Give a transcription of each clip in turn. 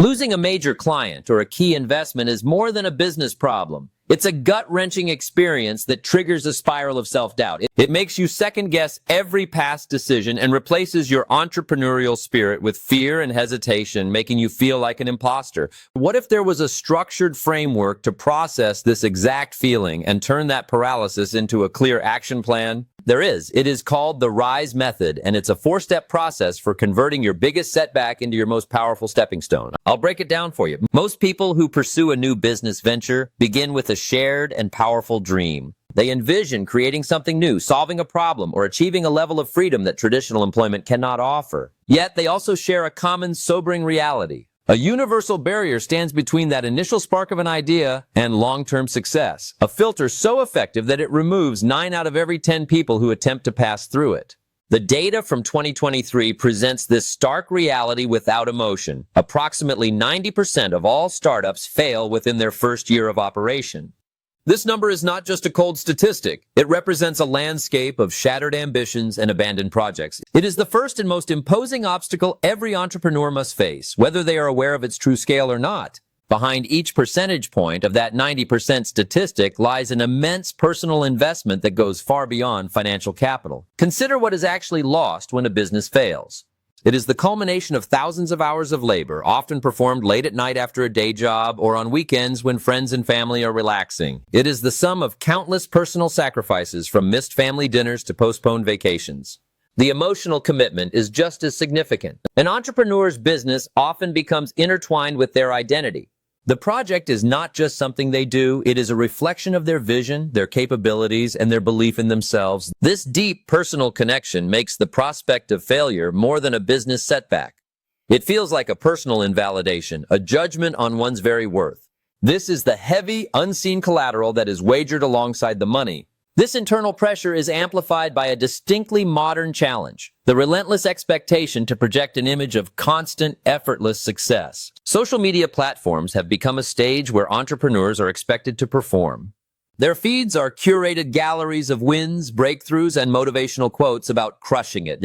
Losing a major client or a key investment is more than a business problem. It's a gut-wrenching experience that triggers a spiral of self-doubt. It makes you second-guess every past decision and replaces your entrepreneurial spirit with fear and hesitation, making you feel like an imposter. What if there was a structured framework to process this exact feeling and turn that paralysis into a clear action plan? There is. It is called the RISE method, and it's a 4-step process for converting your biggest setback into your most powerful stepping stone. I'll break it down for you. Most people who pursue a new business venture begin with a shared and powerful dream. They envision creating something new, solving a problem, or achieving a level of freedom that traditional employment cannot offer. Yet, they also share a common, sobering reality. A universal barrier stands between that initial spark of an idea and long-term success. A filter so effective that it removes 9 out of every 10 people who attempt to pass through it. The data from 2023 presents this stark reality without emotion. Approximately 90% of all startups fail within their first year of operation. This number is not just a cold statistic. It represents a landscape of shattered ambitions and abandoned projects. It is the first and most imposing obstacle every entrepreneur must face, whether they are aware of its true scale or not. Behind each percentage point of that 90% statistic lies an immense personal investment that goes far beyond financial capital. Consider what is actually lost when a business fails. It is the culmination of thousands of hours of labor, often performed late at night after a day job or on weekends when friends and family are relaxing. It is the sum of countless personal sacrifices, from missed family dinners to postponed vacations. The emotional commitment is just as significant. An entrepreneur's business often becomes intertwined with their identity. The project is not just something they do, it is a reflection of their vision, their capabilities, and their belief in themselves. This deep personal connection makes the prospect of failure more than a business setback. It feels like a personal invalidation, a judgment on one's very worth. This is the heavy, unseen collateral that is wagered alongside the money. This internal pressure is amplified by a distinctly modern challenge, the relentless expectation to project an image of constant, effortless success. Social media platforms have become a stage where entrepreneurs are expected to perform. Their feeds are curated galleries of wins, breakthroughs, and motivational quotes about crushing it.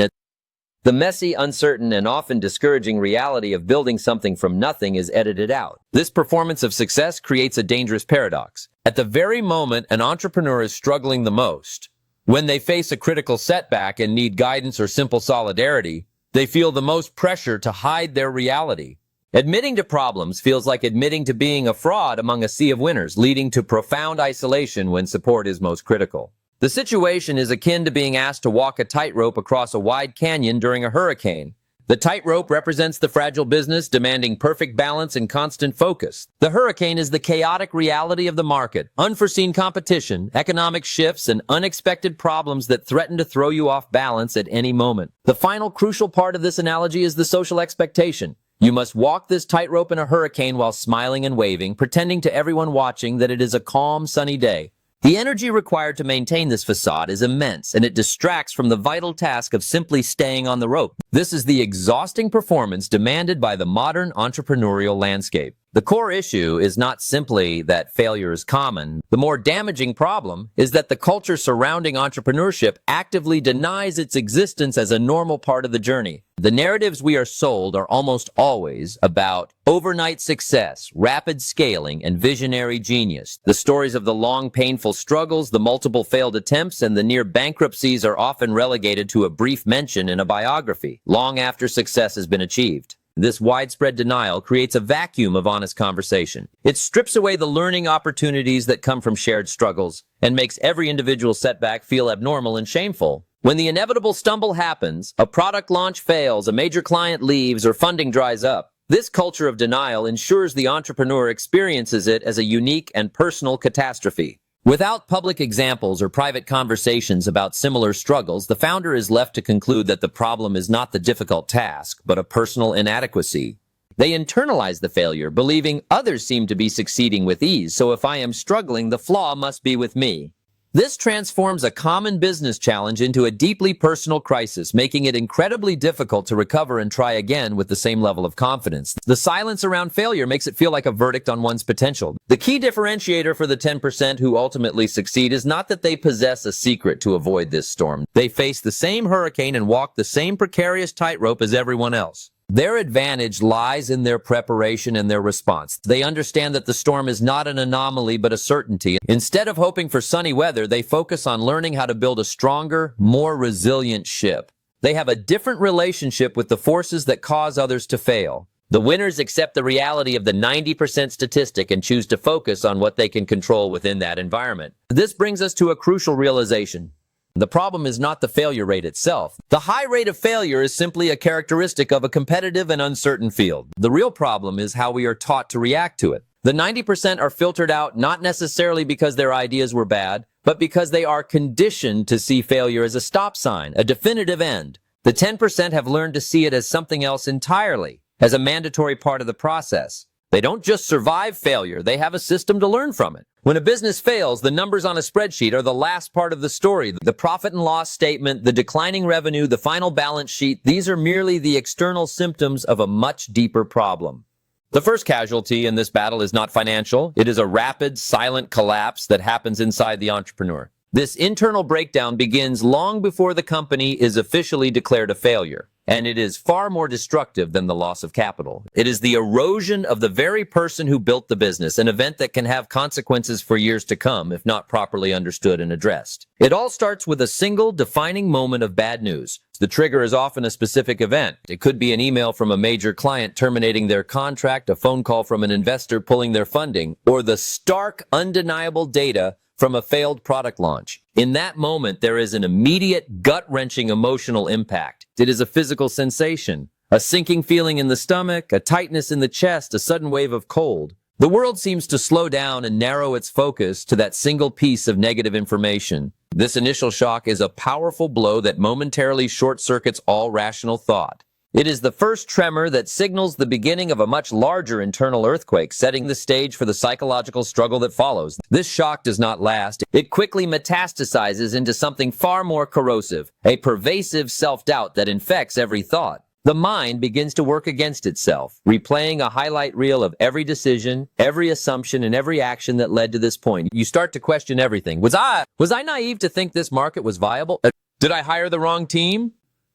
The messy, uncertain, and often discouraging reality of building something from nothing is edited out. This performance of success creates a dangerous paradox. At the very moment an entrepreneur is struggling the most, when they face a critical setback and need guidance or simple solidarity, they feel the most pressure to hide their reality. Admitting to problems feels like admitting to being a fraud among a sea of winners, leading to profound isolation when support is most critical. The situation is akin to being asked to walk a tightrope across a wide canyon during a hurricane. The tightrope represents the fragile business, demanding perfect balance and constant focus. The hurricane is the chaotic reality of the market, unforeseen competition, economic shifts, and unexpected problems that threaten to throw you off balance at any moment. The final crucial part of this analogy is the social expectation. You must walk this tightrope in a hurricane while smiling and waving, pretending to everyone watching that it is a calm, sunny day. The energy required to maintain this facade is immense, and it distracts from the vital task of simply staying on the rope. This is the exhausting performance demanded by the modern entrepreneurial landscape. The core issue is not simply that failure is common. The more damaging problem is that the culture surrounding entrepreneurship actively denies its existence as a normal part of the journey. The narratives we are sold are almost always about overnight success, rapid scaling, and visionary genius. The stories of the long, painful struggles, the multiple failed attempts, and the near bankruptcies are often relegated to a brief mention in a biography, long after success has been achieved. This widespread denial creates a vacuum of honest conversation. It strips away the learning opportunities that come from shared struggles and makes every individual setback feel abnormal and shameful. When the inevitable stumble happens, a product launch fails, a major client leaves, or funding dries up, this culture of denial ensures the entrepreneur experiences it as a unique and personal catastrophe. Without public examples or private conversations about similar struggles, the founder is left to conclude that the problem is not the difficult task, but a personal inadequacy. They internalize the failure, believing others seem to be succeeding with ease, so if I am struggling, the flaw must be with me. This transforms a common business challenge into a deeply personal crisis, making it incredibly difficult to recover and try again with the same level of confidence. The silence around failure makes it feel like a verdict on one's potential. The key differentiator for the 10% who ultimately succeed is not that they possess a secret to avoid this storm. They face the same hurricane and walk the same precarious tightrope as everyone else. Their advantage lies in their preparation and their response. They understand that the storm is not an anomaly but a certainty. Instead of hoping for sunny weather, they focus on learning how to build a stronger, more resilient ship. They have a different relationship with the forces that cause others to fail. The winners accept the reality of the 90% statistic and choose to focus on what they can control within that environment. This brings us to a crucial realization. The problem is not the failure rate itself. The high rate of failure is simply a characteristic of a competitive and uncertain field. The real problem is how we are taught to react to it. The 90% are filtered out not necessarily because their ideas were bad, but because they are conditioned to see failure as a stop sign, a definitive end. The 10% have learned to see it as something else entirely, as a mandatory part of the process. They don't just survive failure, they have a system to learn from it. When a business fails, the numbers on a spreadsheet are the last part of the story. The profit and loss statement, the declining revenue, the final balance sheet, these are merely the external symptoms of a much deeper problem. The first casualty in this battle is not financial. It is a rapid, silent collapse that happens inside the entrepreneur. This internal breakdown begins long before the company is officially declared a failure, and it is far more destructive than the loss of capital. It is the erosion of the very person who built the business, an event that can have consequences for years to come if not properly understood and addressed. It all starts with a single defining moment of bad news. The trigger is often a specific event. It could be an email from a major client terminating their contract, a phone call from an investor pulling their funding, or the stark, undeniable data from a failed product launch. In that moment, there is an immediate, gut-wrenching emotional impact. It is a physical sensation, a sinking feeling in the stomach, a tightness in the chest, a sudden wave of cold. The world seems to slow down and narrow its focus to that single piece of negative information. This initial shock is a powerful blow that momentarily short-circuits all rational thought. It is the first tremor that signals the beginning of a much larger internal earthquake, setting the stage for the psychological struggle that follows. This shock does not last. It quickly metastasizes into something far more corrosive, a pervasive self-doubt that infects every thought. The mind begins to work against itself, replaying a highlight reel of every decision, every assumption, and every action that led to this point. You start to question everything. Was I naive to think this market was viable? Did I hire the wrong team?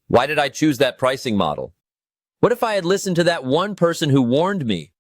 Why did I choose that pricing model? What if I had listened to that one person who warned me?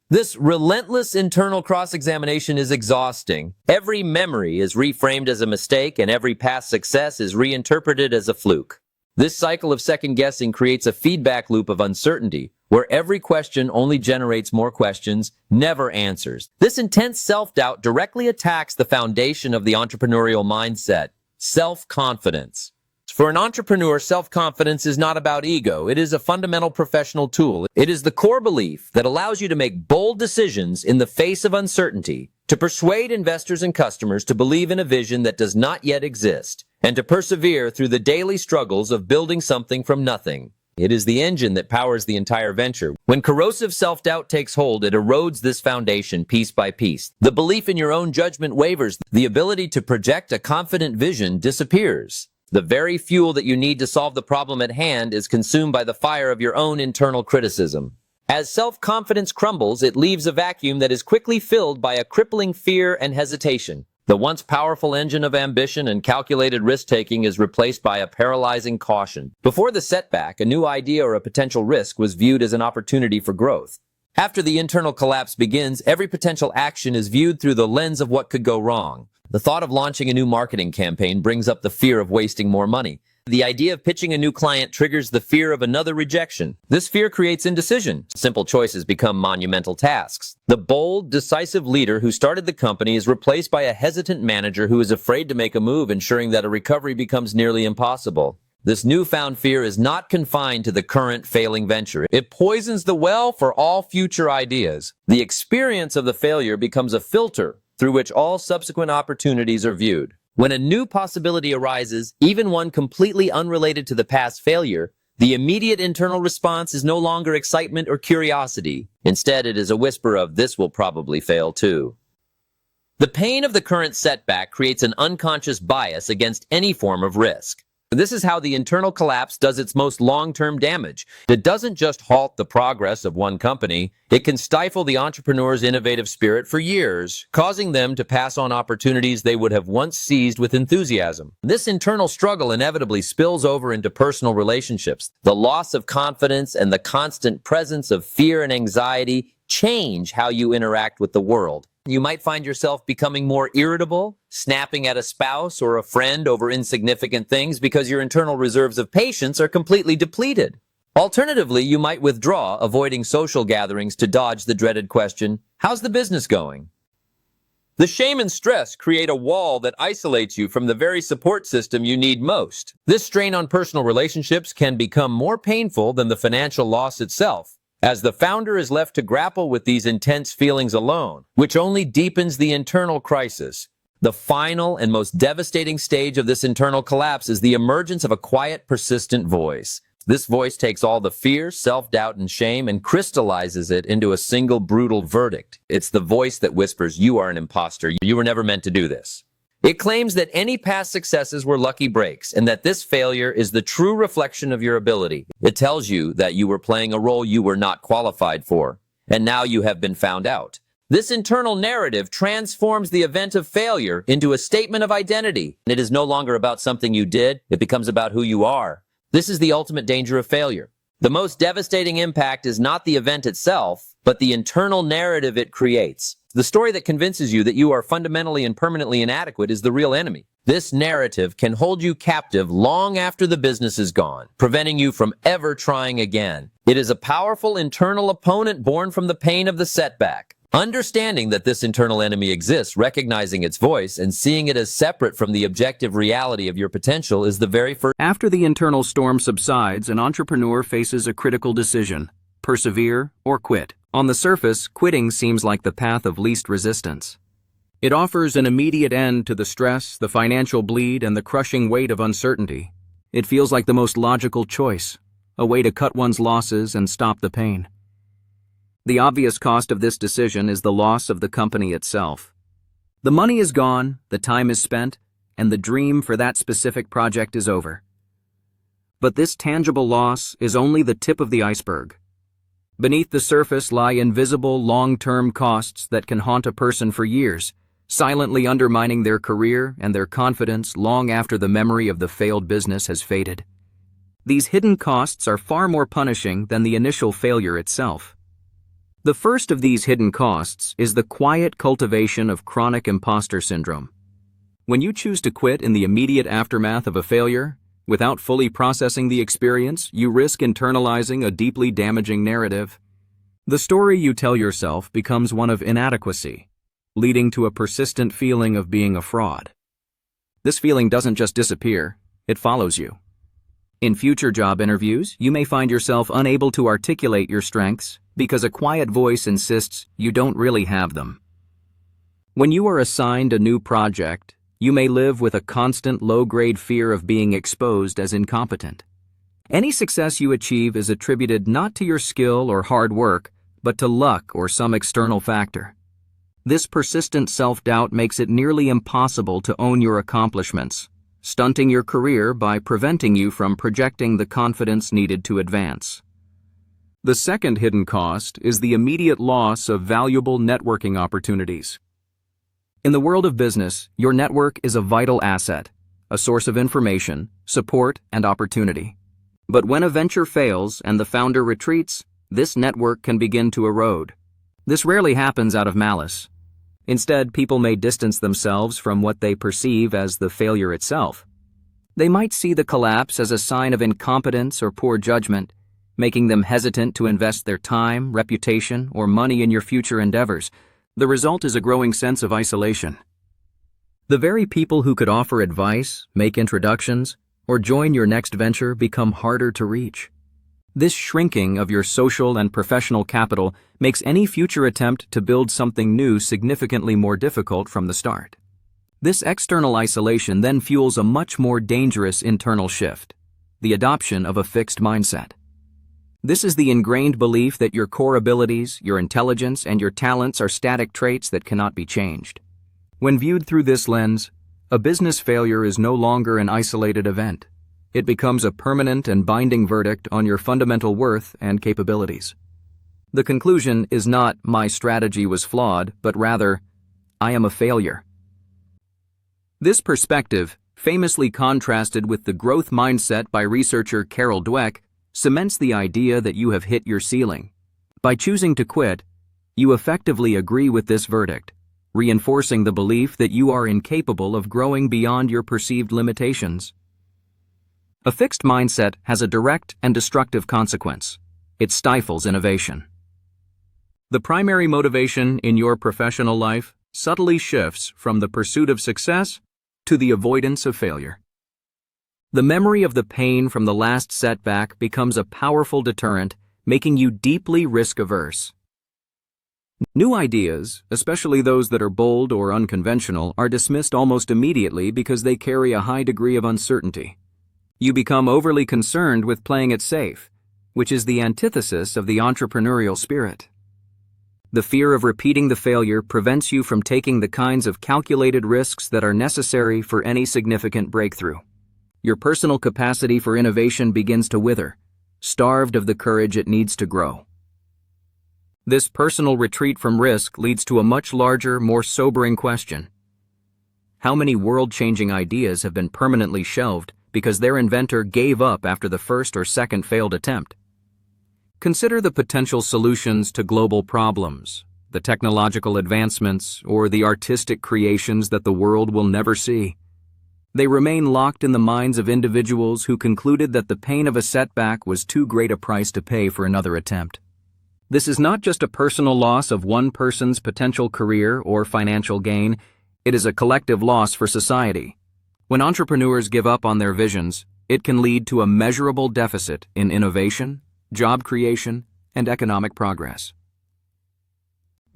This relentless internal cross-examination is exhausting. Every memory is reframed as a mistake, and every past success is reinterpreted as a fluke. This cycle of second-guessing creates a feedback loop of uncertainty, where every question only generates more questions, never answers. This intense self-doubt directly attacks the foundation of the entrepreneurial mindset, self-confidence. For an entrepreneur, self-confidence is not about ego. It is a fundamental professional tool. It is the core belief that allows you to make bold decisions in the face of uncertainty, to persuade investors and customers to believe in a vision that does not yet exist, and to persevere through the daily struggles of building something from nothing. It is the engine that powers the entire venture. When corrosive self-doubt takes hold, it erodes this foundation piece by piece. The belief in your own judgment wavers. The ability to project a confident vision disappears. The very fuel that you need to solve the problem at hand is consumed by the fire of your own internal criticism. As self-confidence crumbles, it leaves a vacuum that is quickly filled by a crippling fear and hesitation. The once powerful engine of ambition and calculated risk-taking is replaced by a paralyzing caution. Before the setback, a new idea or a potential risk was viewed as an opportunity for growth. After the internal collapse begins, every potential action is viewed through the lens of what could go wrong. The thought of launching a new marketing campaign brings up the fear of wasting more money. The idea of pitching a new client triggers the fear of another rejection. This fear creates indecision. Simple choices become monumental tasks. The bold, decisive leader who started the company is replaced by a hesitant manager who is afraid to make a move, ensuring that a recovery becomes nearly impossible. This newfound fear is not confined to the current failing venture. It poisons the well for all future ideas. The experience of the failure becomes a filter through which all subsequent opportunities are viewed. When a new possibility arises, even one completely unrelated to the past failure, the immediate internal response is no longer excitement or curiosity. Instead, it is a whisper of, "This will probably fail too." The pain of the current setback creates an unconscious bias against any form of risk. This is how the internal collapse does its most long-term damage. It doesn't just halt the progress of one company, it can stifle the entrepreneur's innovative spirit for years, causing them to pass on opportunities they would have once seized with enthusiasm. This internal struggle inevitably spills over into personal relationships. The loss of confidence and the constant presence of fear and anxiety change how you interact with the world. You might find yourself becoming more irritable, snapping at a spouse or a friend over insignificant things because your internal reserves of patience are completely depleted. Alternatively, you might withdraw, avoiding social gatherings to dodge the dreaded question, "How's the business going?" The shame and stress create a wall that isolates you from the very support system you need most. This strain on personal relationships can become more painful than the financial loss itself, as the founder is left to grapple with these intense feelings alone, which only deepens the internal crisis. The final and most devastating stage of this internal collapse is the emergence of a quiet, persistent voice. This voice takes all the fear, self-doubt, and shame and crystallizes it into a single brutal verdict. It's the voice that whispers, "You are an imposter. You were never meant to do this." It claims that any past successes were lucky breaks and that this failure is the true reflection of your ability. It tells you that you were playing a role you were not qualified for, and now you have been found out. This internal narrative transforms the event of failure into a statement of identity. It is no longer about something you did, it becomes about who you are. This is the ultimate danger of failure. The most devastating impact is not the event itself, but the internal narrative it creates. The story that convinces you that you are fundamentally and permanently inadequate is the real enemy. This narrative can hold you captive long after the business is gone, preventing you from ever trying again. It is a powerful internal opponent born from the pain of the setback. Understanding that this internal enemy exists, recognizing its voice, and seeing it as separate from the objective reality of your potential is the very first. After the internal storm subsides, an entrepreneur faces a critical decision: persevere or quit. On the surface, quitting seems like the path of least resistance. It offers an immediate end to the stress, the financial bleed, and the crushing weight of uncertainty. It feels like the most logical choice, a way to cut one's losses and stop the pain. The obvious cost of this decision is the loss of the company itself. The money is gone, the time is spent, and the dream for that specific project is over. But this tangible loss is only the tip of the iceberg. Beneath the surface lie invisible, long-term costs that can haunt a person for years, silently undermining their career and their confidence long after the memory of the failed business has faded. These hidden costs are far more punishing than the initial failure itself. The first of these hidden costs is the quiet cultivation of chronic imposter syndrome. When you choose to quit in the immediate aftermath of a failure, without fully processing the experience, you risk internalizing a deeply damaging narrative. The story you tell yourself becomes one of inadequacy, leading to a persistent feeling of being a fraud. This feeling doesn't just disappear, it follows you. In future job interviews, you may find yourself unable to articulate your strengths because a quiet voice insists you don't really have them. When you are assigned a new project, you may live with a constant low-grade fear of being exposed as incompetent. Any success you achieve is attributed not to your skill or hard work, but to luck or some external factor. This persistent self-doubt makes it nearly impossible to own your accomplishments, stunting your career by preventing you from projecting the confidence needed to advance. The second hidden cost is the immediate loss of valuable networking opportunities. In the world of business, your network is a vital asset, a source of information, support, and opportunity. But when a venture fails and the founder retreats, this network can begin to erode. This rarely happens out of malice. Instead, people may distance themselves from what they perceive as the failure itself. They might see the collapse as a sign of incompetence or poor judgment, making them hesitant to invest their time, reputation, or money in your future endeavors. The result is a growing sense of isolation. The very people who could offer advice, make introductions, or join your next venture become harder to reach. This shrinking of your social and professional capital makes any future attempt to build something new significantly more difficult from the start. This external isolation then fuels a much more dangerous internal shift: the adoption of a fixed mindset. This is the ingrained belief that your core abilities, your intelligence, and your talents are static traits that cannot be changed. When viewed through this lens, a business failure is no longer an isolated event. it becomes a permanent and binding verdict on your fundamental worth and capabilities. The conclusion is not, my strategy was flawed, but rather, I am a failure. This perspective, famously contrasted with the growth mindset by researcher Carol Dweck, cements the idea that you have hit your ceiling. By choosing to quit, you effectively agree with this verdict, reinforcing the belief that you are incapable of growing beyond your perceived limitations. A fixed mindset has a direct and destructive consequence. It stifles innovation. The primary motivation in your professional life subtly shifts from the pursuit of success to the avoidance of failure. The memory of the pain from the last setback becomes a powerful deterrent, making you deeply risk-averse. New ideas, especially those that are bold or unconventional, are dismissed almost immediately because they carry a high degree of uncertainty. You become overly concerned with playing it safe, which is the antithesis of the entrepreneurial spirit. The fear of repeating the failure prevents you from taking the kinds of calculated risks that are necessary for any significant breakthrough. Your personal capacity for innovation begins to wither, starved of the courage it needs to grow. This personal retreat from risk leads to a much larger, more sobering question. How many world-changing ideas have been permanently shelved because their inventor gave up after the first or second failed attempt? Consider the potential solutions to global problems, the technological advancements, or the artistic creations that the world will never see. They remain locked in the minds of individuals who concluded that the pain of a setback was too great a price to pay for another attempt. This is not just a personal loss of one person's potential career or financial gain, it is a collective loss for society. When entrepreneurs give up on their visions, it can lead to a measurable deficit in innovation, job creation, and economic progress.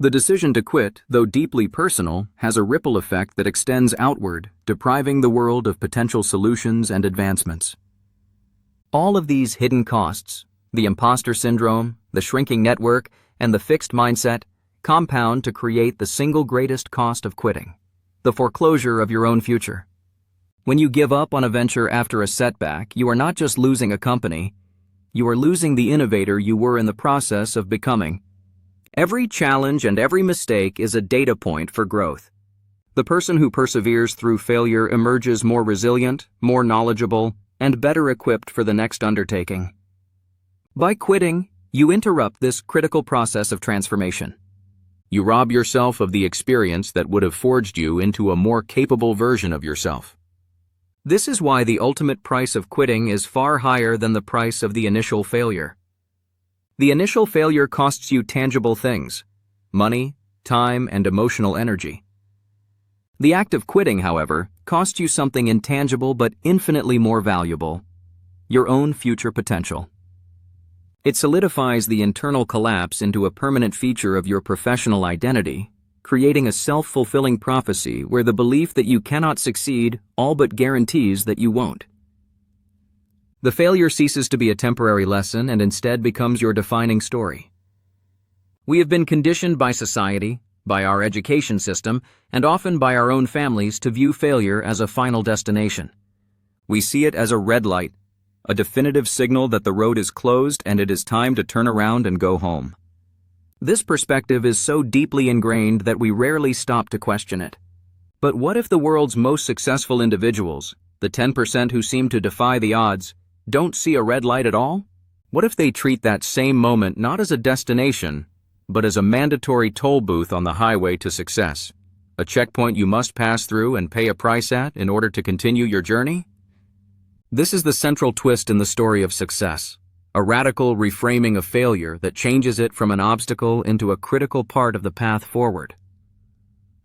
The decision to quit, though deeply personal, has a ripple effect that extends outward, depriving the world of potential solutions and advancements. All of these hidden costs, the imposter syndrome, the shrinking network, and the fixed mindset, compound to create the single greatest cost of quitting: the foreclosure of your own future. When you give up on a venture after a setback, you are not just losing a company, you are losing the innovator you were in the process of becoming. Every challenge and every mistake is a data point for growth. The person who perseveres through failure emerges more resilient, more knowledgeable, and better equipped for the next undertaking. By quitting, you interrupt this critical process of transformation. You rob yourself of the experience that would have forged you into a more capable version of yourself. This is why the ultimate price of quitting is far higher than the price of the initial failure. The initial failure costs you tangible things: money, time, and emotional energy. The act of quitting, however, costs you something intangible but infinitely more valuable: your own future potential. It solidifies the internal collapse into a permanent feature of your professional identity, creating a self-fulfilling prophecy where the belief that you cannot succeed all but guarantees that you won't. The failure ceases to be a temporary lesson and instead becomes your defining story. We have been conditioned by society, by our education system, and often by our own families to view failure as a final destination. We see it as a red light, a definitive signal that the road is closed and it is time to turn around and go home. This perspective is so deeply ingrained that we rarely stop to question it. But what if the world's most successful individuals, the 10% who seem to defy the odds, don't see a red light at all? What if they treat that same moment not as a destination, but as a mandatory toll booth on the highway to success, a checkpoint you must pass through and pay a price at in order to continue your journey? This is the central twist in the story of success, a radical reframing of failure that changes it from an obstacle into a critical part of the path forward.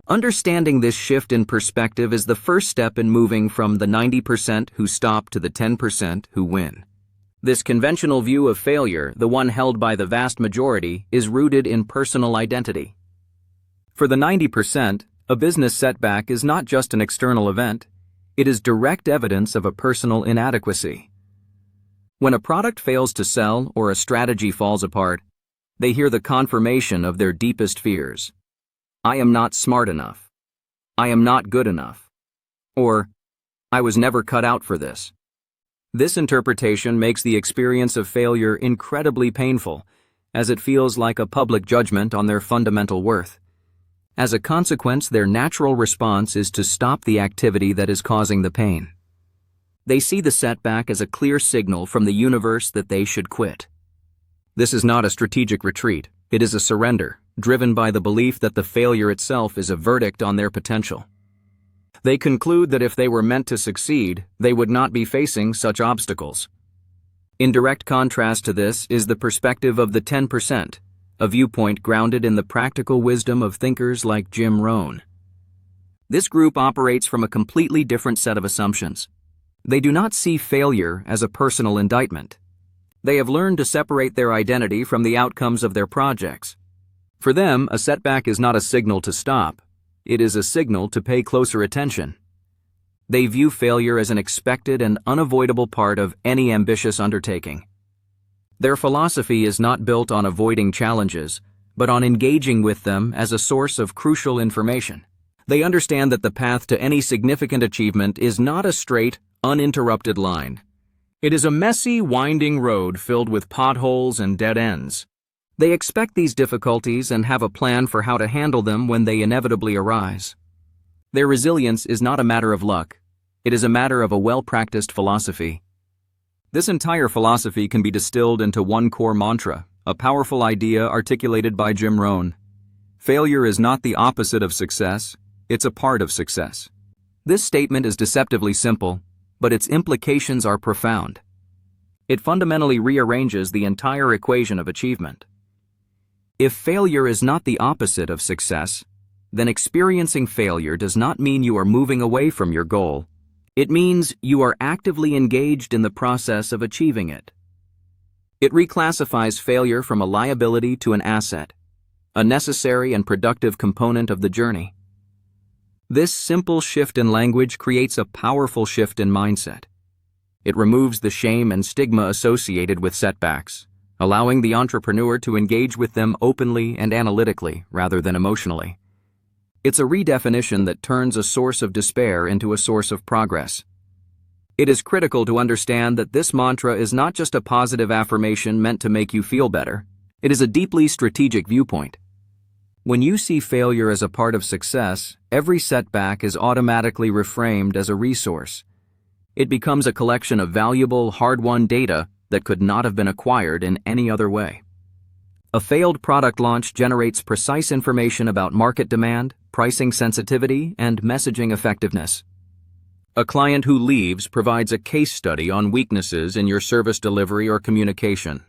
Understanding this shift in perspective is the first step in moving from the 90% who stop to the 10% who win. This conventional view of failure, the one held by the vast majority, is rooted in personal identity. For the 90%, a business setback is not just an external event, it is direct evidence of a personal inadequacy. When a product fails to sell or a strategy falls apart, they hear the confirmation of their deepest fears. I am not smart enough. I am not good enough. Or, I was never cut out for this. This interpretation makes the experience of failure incredibly painful, as it feels like a public judgment on their fundamental worth. As a consequence, their natural response is to stop the activity that is causing the pain. They see the setback as a clear signal from the universe that they should quit. This is not a strategic retreat, it is a surrender, driven by the belief that the failure itself is a verdict on their potential. They conclude that if they were meant to succeed, they would not be facing such obstacles. In direct contrast to this is the perspective of the 10%, a viewpoint grounded in the practical wisdom of thinkers like Rohn. This group operates from a completely different set of assumptions. They do not see failure as a personal indictment. They have learned to separate their identity from the outcomes of their projects. For them, a setback is not a signal to stop. It is a signal to pay closer attention. They view failure as an expected and unavoidable part of any ambitious undertaking. Their philosophy is not built on avoiding challenges, but on engaging with them as a source of crucial information. They understand that the path to any significant achievement is not a straight, uninterrupted line. It is a messy, winding road filled with potholes and dead ends. They expect these difficulties and have a plan for how to handle them when they inevitably arise. Their resilience is not a matter of luck. It is a matter of a well-practiced philosophy. This entire philosophy can be distilled into one core mantra, a powerful idea articulated by Rohn. Failure is not the opposite of success, it's a part of success. This statement is deceptively simple, but its implications are profound. It fundamentally rearranges the entire equation of achievement. If failure is not the opposite of success, then experiencing failure does not mean you are moving away from your goal. It means you are actively engaged in the process of achieving it. It reclassifies failure from a liability to an asset, a necessary and productive component of the journey. This simple shift in language creates a powerful shift in mindset. It removes the shame and stigma associated with setbacks, allowing the entrepreneur to engage with them openly and analytically rather than emotionally. It's a redefinition that turns a source of despair into a source of progress. It is critical to understand that this mantra is not just a positive affirmation meant to make you feel better. It is a deeply strategic viewpoint. When you see failure as a part of success, every setback is automatically reframed as a resource. It becomes a collection of valuable, hard-won data that could not have been acquired in any other way. A failed product launch generates precise information about market demand, pricing sensitivity, and messaging effectiveness. A client who leaves provides a case study on weaknesses in your service delivery or communication.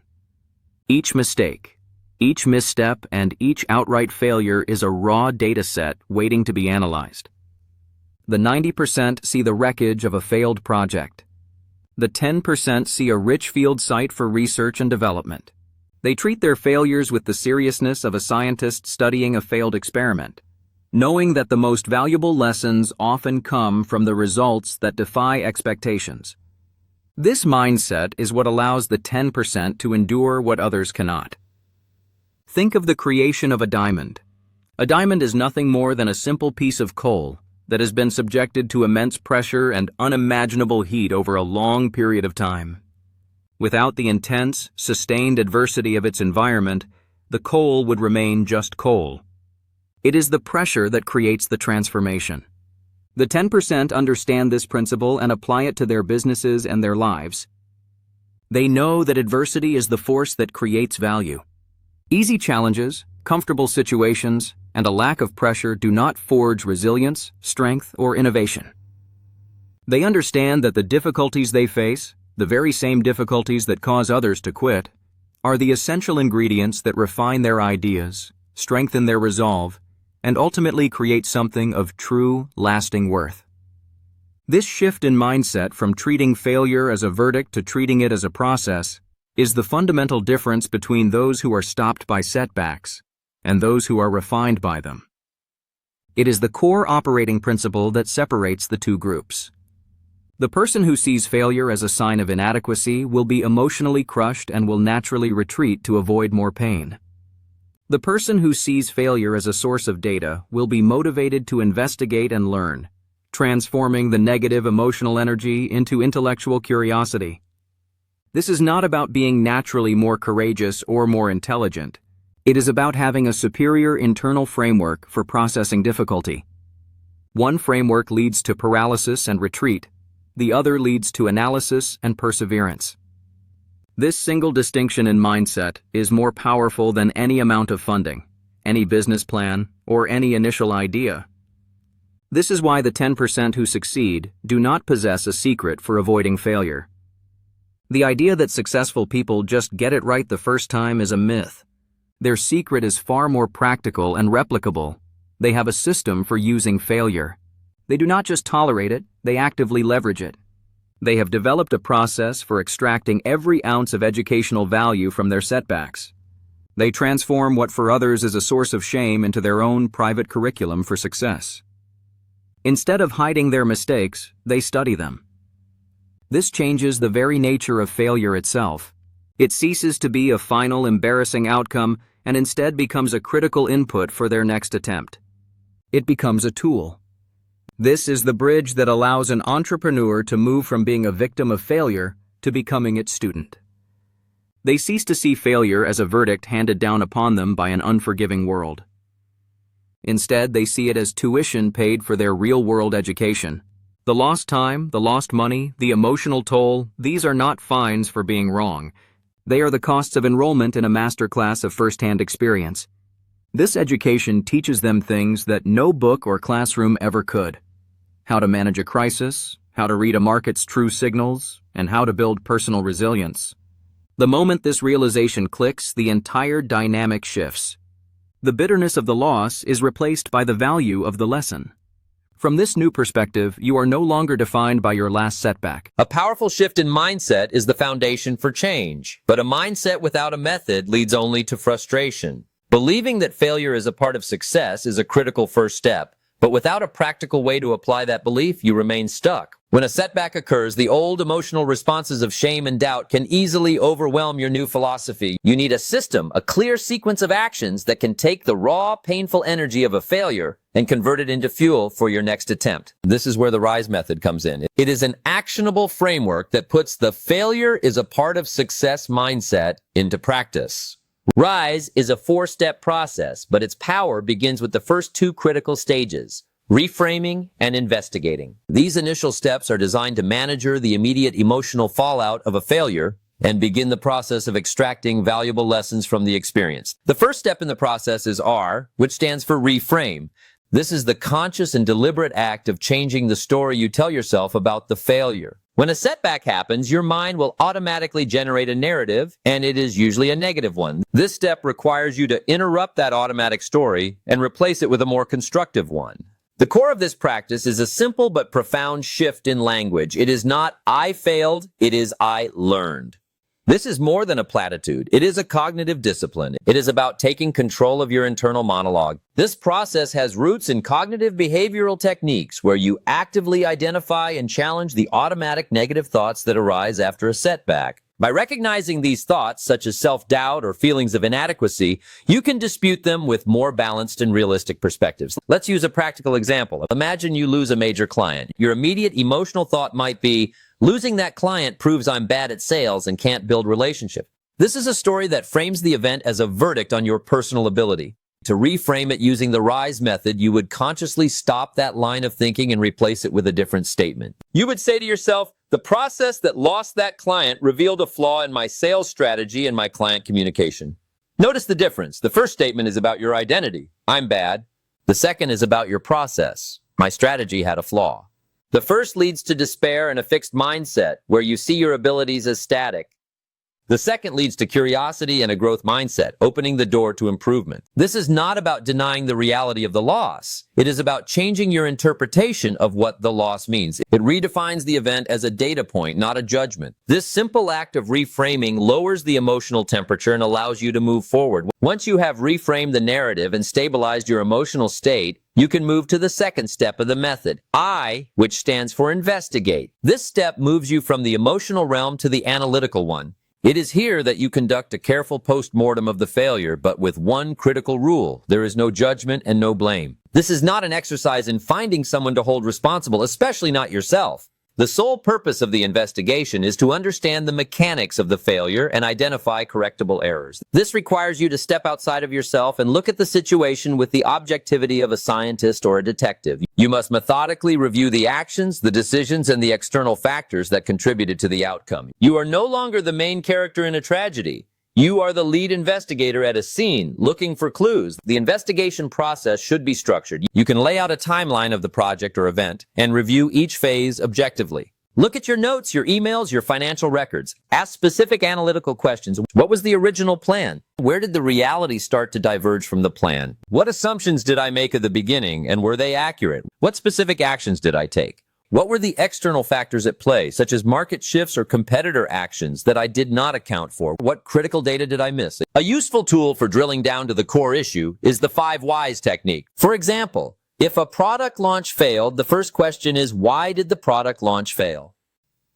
Each mistake, each misstep, and each outright failure is a raw data set waiting to be analyzed. The 90% see the wreckage of a failed project. The 10% see a rich field site for research and development. They treat their failures with the seriousness of a scientist studying a failed experiment, knowing that the most valuable lessons often come from the results that defy expectations. This mindset is what allows the 10% to endure what others cannot. Think of the creation of a diamond. A diamond is nothing more than a simple piece of coal that has been subjected to immense pressure and unimaginable heat over a long period of time. Without the intense, sustained adversity of its environment, the coal would remain just coal. It is the pressure that creates the transformation. The 10% understand this principle and apply it to their businesses and their lives. They know that adversity is the force that creates value. Easy challenges, comfortable situations, and a lack of pressure do not forge resilience, strength, or innovation. They understand that the difficulties they face, the very same difficulties that cause others to quit, are the essential ingredients that refine their ideas, strengthen their resolve, and ultimately create something of true, lasting worth. This shift in mindset from treating failure as a verdict to treating it as a process is the fundamental difference between those who are stopped by setbacks and those who are refined by them. It is the core operating principle that separates the two groups. The person who sees failure as a sign of inadequacy will be emotionally crushed and will naturally retreat to avoid more pain. The person who sees failure as a source of data will be motivated to investigate and learn, transforming the negative emotional energy into intellectual curiosity. This is not about being naturally more courageous or more intelligent. It is about having a superior internal framework for processing difficulty. One framework leads to paralysis and retreat. The other leads to analysis and perseverance. This single distinction in mindset is more powerful than any amount of funding, any business plan, or any initial idea. This is why the 10% who succeed do not possess a secret for avoiding failure. The idea that successful people just get it right the first time is a myth. Their secret is far more practical and replicable. They have a system for using failure. They do not just tolerate it, they actively leverage it. They have developed a process for extracting every ounce of educational value from their setbacks. They transform what for others is a source of shame into their own private curriculum for success. Instead of hiding their mistakes, they study them. This changes the very nature of failure itself. It ceases to be a final, embarrassing outcome and instead becomes a critical input for their next attempt. It becomes a tool. This is the bridge that allows an entrepreneur to move from being a victim of failure to becoming its student. They cease to see failure as a verdict handed down upon them by an unforgiving world. Instead, they see it as tuition paid for their real-world education. The lost time, the lost money, the emotional toll, these are not fines for being wrong. They are the costs of enrollment in a masterclass of first-hand experience. This education teaches them things that no book or classroom ever could. How to manage a crisis, how to read a market's true signals, and how to build personal resilience. The moment this realization clicks, the entire dynamic shifts. The bitterness of the loss is replaced by the value of the lesson. From this new perspective, you are no longer defined by your last setback. A powerful shift in mindset is the foundation for change, but a mindset without a method leads only to frustration. Believing that failure is a part of success is a critical first step, but without a practical way to apply that belief, you remain stuck. When a setback occurs, the old emotional responses of shame and doubt can easily overwhelm your new philosophy. You need a system, a clear sequence of actions that can take the raw, painful energy of a failure and convert it into fuel for your next attempt. This is where the RISE method comes in. It is an actionable framework that puts the failure is a part of success mindset into practice. RISE is a 4-step process, but its power begins with the first 2 critical stages: reframing and investigating. These initial steps are designed to manage the immediate emotional fallout of a failure and begin the process of extracting valuable lessons from the experience. The first step in the process is R, which stands for reframe. This is the conscious and deliberate act of changing the story you tell yourself about the failure. When a setback happens, your mind will automatically generate a narrative, and it is usually a negative one. This step requires you to interrupt that automatic story and replace it with a more constructive one. The core of this practice is a simple but profound shift in language. It is not "I failed," it is "I learned." This is more than a platitude. It is a cognitive discipline. It is about taking control of your internal monologue. This process has roots in cognitive behavioral techniques where you actively identify and challenge the automatic negative thoughts that arise after a setback. By recognizing these thoughts, such as self-doubt or feelings of inadequacy, you can dispute them with more balanced and realistic perspectives. Let's use a practical example. Imagine you lose a major client. Your immediate emotional thought might be, "Losing that client proves I'm bad at sales and can't build relationship." This is a story that frames the event as a verdict on your personal ability. To reframe it using the RISE method, you would consciously stop that line of thinking and replace it with a different statement. You would say to yourself, "The process that lost that client revealed a flaw in my sales strategy and my client communication." Notice the difference. The first statement is about your identity. I'm bad. The second is about your process. My strategy had a flaw. The first leads to despair and a fixed mindset, where you see your abilities as static. The second leads to curiosity and a growth mindset, opening the door to improvement. This is not about denying the reality of the loss. It is about changing your interpretation of what the loss means. It redefines the event as a data point, not a judgment. This simple act of reframing lowers the emotional temperature and allows you to move forward. Once you have reframed the narrative and stabilized your emotional state, you can move to the second step of the method, I, which stands for investigate. This step moves you from the emotional realm to the analytical one. It is here that you conduct a careful post-mortem of the failure, but with one critical rule: there is no judgment and no blame. This is not an exercise in finding someone to hold responsible, especially not yourself. The sole purpose of the investigation is to understand the mechanics of the failure and identify correctable errors. This requires you to step outside of yourself and look at the situation with the objectivity of a scientist or a detective. You must methodically review the actions, the decisions, and the external factors that contributed to the outcome. You are no longer the main character in a tragedy. You are the lead investigator at a scene, looking for clues. The investigation process should be structured. You can lay out a timeline of the project or event and review each phase objectively. Look at your notes, your emails, your financial records. Ask specific analytical questions. What was the original plan? Where did the reality start to diverge from the plan? What assumptions did I make at the beginning, and were they accurate? What specific actions did I take? What were the external factors at play, such as market shifts or competitor actions that I did not account for? What critical data did I miss? A useful tool for drilling down to the core issue is the 5 whys technique. For example, if a product launch failed, the first question is, why did the product launch fail?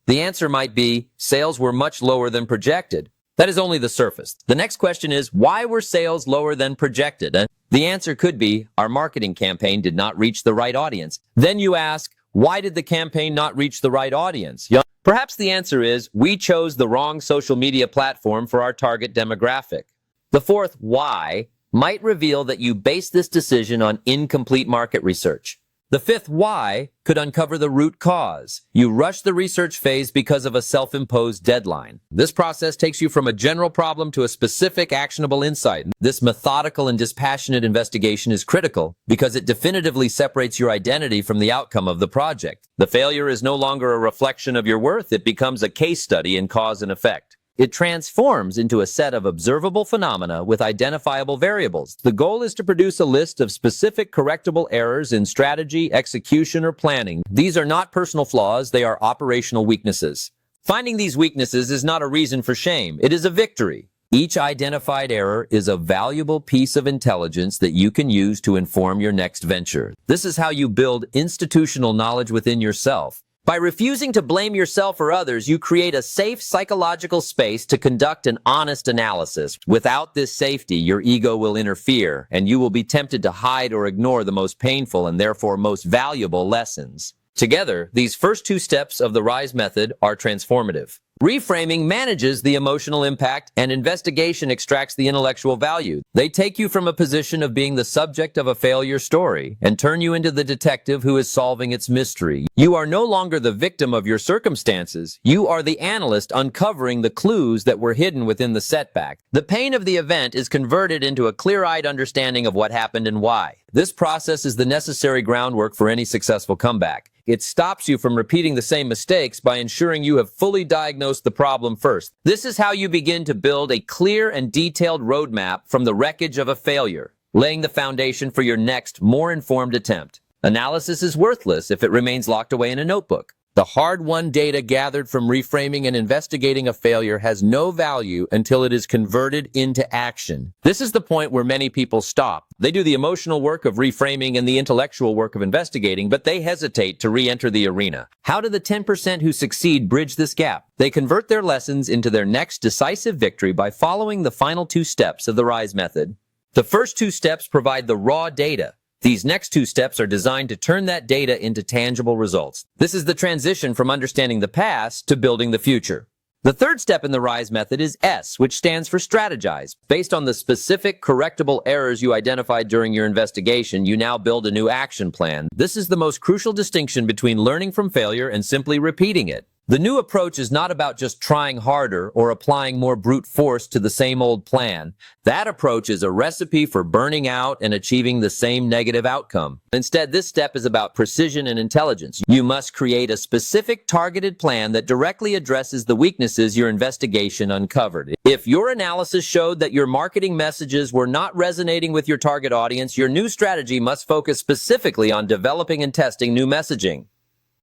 The answer might be, sales were much lower than projected. That is only the surface. The next question is, why were sales lower than projected? The answer could be, our marketing campaign did not reach the right audience. Then you ask, why did the campaign not reach the right audience? Perhaps the answer is, we chose the wrong social media platform for our target demographic. The fourth why might reveal that you based this decision on incomplete market research. The fifth why could uncover the root cause. You rushed the research phase because of a self-imposed deadline. This process takes you from a general problem to a specific actionable insight. This methodical and dispassionate investigation is critical because it definitively separates your identity from the outcome of the project. The failure is no longer a reflection of your worth. It becomes a case study in cause and effect. It transforms into a set of observable phenomena with identifiable variables. The goal is to produce a list of specific correctable errors in strategy, execution, or planning. These are not personal flaws, they are operational weaknesses. Finding these weaknesses is not a reason for shame, it is a victory. Each identified error is a valuable piece of intelligence that you can use to inform your next venture. This is how you build institutional knowledge within yourself. By refusing to blame yourself or others, you create a safe psychological space to conduct an honest analysis. Without this safety, your ego will interfere, and you will be tempted to hide or ignore the most painful and therefore most valuable lessons. Together, these first 2 steps of the RISE method are transformative. Reframing manages the emotional impact, and investigation extracts the intellectual value. They take you from a position of being the subject of a failure story and turn you into the detective who is solving its mystery. You are no longer the victim of your circumstances. You are the analyst uncovering the clues that were hidden within the setback. The pain of the event is converted into a clear-eyed understanding of what happened and why. This process is the necessary groundwork for any successful comeback. It stops you from repeating the same mistakes by ensuring you have fully diagnosed the problem first. This is how you begin to build a clear and detailed roadmap from the wreckage of a failure, laying the foundation for your next, more informed attempt. Analysis is worthless if it remains locked away in a notebook. The hard-won data gathered from reframing and investigating a failure has no value until it is converted into action. This is the point where many people stop. They do the emotional work of reframing and the intellectual work of investigating, but they hesitate to re-enter the arena. How do the 10% who succeed bridge this gap? They convert their lessons into their next decisive victory by following the final 2 steps of the RISE method. The first 2 steps provide the raw data. These next 2 steps are designed to turn that data into tangible results. This is the transition from understanding the past to building the future. The third step in the RISE method is S, which stands for strategize. Based on the specific correctable errors you identified during your investigation, you now build a new action plan. This is the most crucial distinction between learning from failure and simply repeating it. The new approach is not about just trying harder or applying more brute force to the same old plan. That approach is a recipe for burning out and achieving the same negative outcome. Instead, this step is about precision and intelligence. You must create a specific targeted plan that directly addresses the weaknesses your investigation uncovered. If your analysis showed that your marketing messages were not resonating with your target audience, your new strategy must focus specifically on developing and testing new messaging.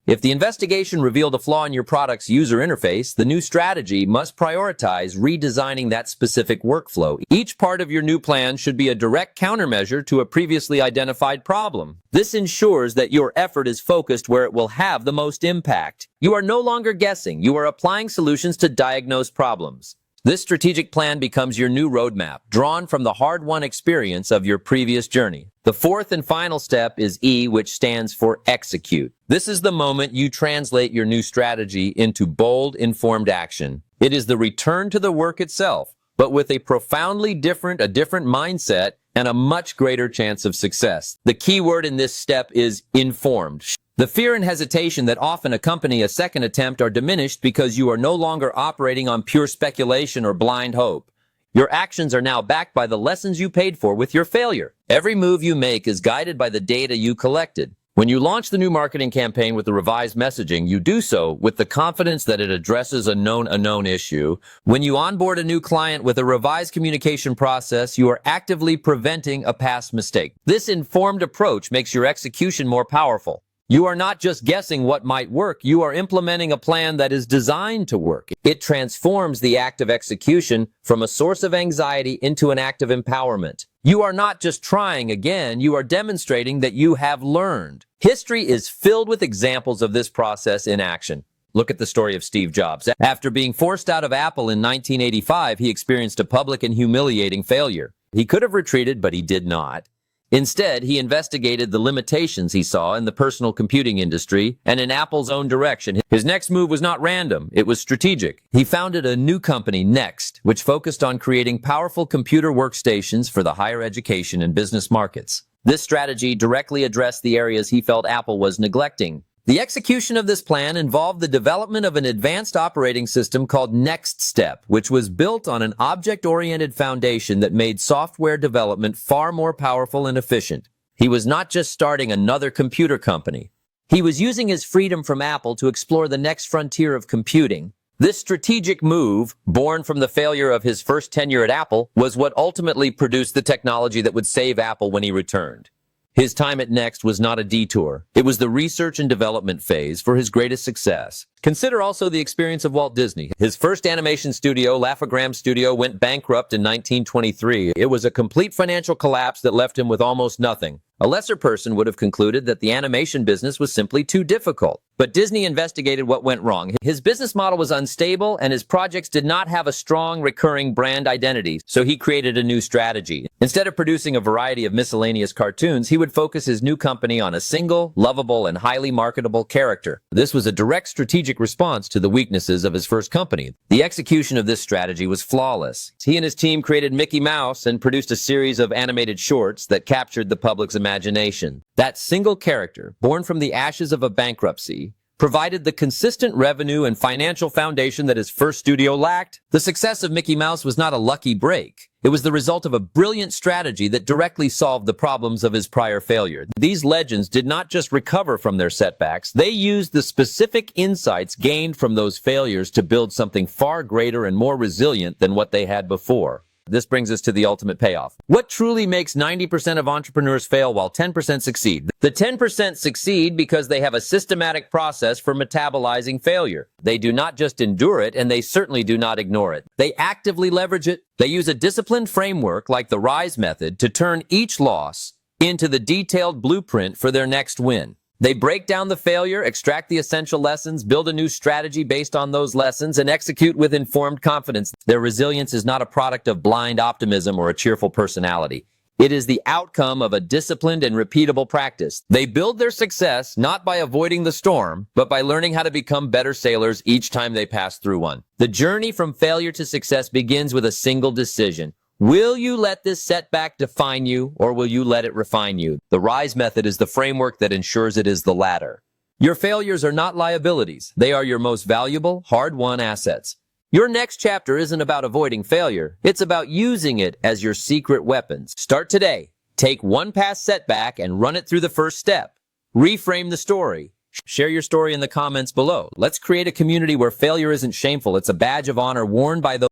If the investigation revealed a flaw in your product's user interface, the new strategy must prioritize redesigning that specific workflow. Each part of your new plan should be a direct countermeasure to a previously identified problem. This ensures that your effort is focused where it will have the most impact. You are no longer guessing, you are applying solutions to diagnose problems. This strategic plan becomes your new roadmap, drawn from the hard-won experience of your previous journey. The fourth and final step is E, which stands for execute. This is the moment you translate your new strategy into bold, informed action. It is the return to the work itself, but with a profoundly different mindset and a much greater chance of success. The key word in this step is informed. The fear and hesitation that often accompany a second attempt are diminished because you are no longer operating on pure speculation or blind hope. Your actions are now backed by the lessons you paid for with your failure. Every move you make is guided by the data you collected. When you launch the new marketing campaign with the revised messaging, you do so with the confidence that it addresses a known issue. When you onboard a new client with a revised communication process, you are actively preventing a past mistake. This informed approach makes your execution more powerful. You are not just guessing what might work, you are implementing a plan that is designed to work. It transforms the act of execution from a source of anxiety into an act of empowerment. You are not just trying again, you are demonstrating that you have learned. History is filled with examples of this process in action. Look at the story of Steve Jobs. After being forced out of Apple in 1985, he experienced a public and humiliating failure. He could have retreated, but he did not. Instead, he investigated the limitations he saw in the personal computing industry and in Apple's own direction. His next move was not random, it was strategic. He founded a new company, Next, which focused on creating powerful computer workstations for the higher education and business markets. This strategy directly addressed the areas he felt Apple was neglecting. The execution of this plan involved the development of an advanced operating system called Next Step, which was built on an object-oriented foundation that made software development far more powerful and efficient. He was not just starting another computer company. He was using his freedom from Apple to explore the next frontier of computing. This strategic move, born from the failure of his first tenure at Apple, was what ultimately produced the technology that would save Apple when he returned. His time at Next was not a detour. It was the research and development phase for his greatest success. Consider also the experience of Walt Disney. His first animation studio, Laugh-O-Gram Studio, went bankrupt in 1923. It was a complete financial collapse that left him with almost nothing. A lesser person would have concluded that the animation business was simply too difficult. But Disney investigated what went wrong. His business model was unstable, and his projects did not have a strong, recurring brand identity, so he created a new strategy. Instead of producing a variety of miscellaneous cartoons, he would focus his new company on a single, lovable, and highly marketable character. This was a direct strategic response to the weaknesses of his first company. The execution of this strategy was flawless. He and his team created Mickey Mouse and produced a series of animated shorts that captured the public's imagination. That single character, born from the ashes of a bankruptcy, provided the consistent revenue and financial foundation that his first studio lacked. The success of Mickey Mouse was not a lucky break. It was the result of a brilliant strategy that directly solved the problems of his prior failure. These legends did not just recover from their setbacks, they used the specific insights gained from those failures to build something far greater and more resilient than what they had before. This brings us to the ultimate payoff. What truly makes 90% of entrepreneurs fail while 10% succeed? The 10% succeed because they have a systematic process for metabolizing failure. They do not just endure it, and they certainly do not ignore it. They actively leverage it. They use a disciplined framework like the RISE method to turn each loss into the detailed blueprint for their next win. They break down the failure, extract the essential lessons, build a new strategy based on those lessons, and execute with informed confidence. Their resilience is not a product of blind optimism or a cheerful personality. It is the outcome of a disciplined and repeatable practice. They build their success not by avoiding the storm, but by learning how to become better sailors each time they pass through one. The journey from failure to success begins with a single decision. Will you let this setback define you, or will you let it refine you? The RISE method is the framework that ensures it is the latter. Your failures are not liabilities. They are your most valuable, hard-won assets. Your next chapter isn't about avoiding failure. It's about using it as your secret weapons. Start today. Take one past setback and run it through the first step. Reframe the story. Share your story in the comments below. Let's create a community where failure isn't shameful. It's a badge of honor worn by those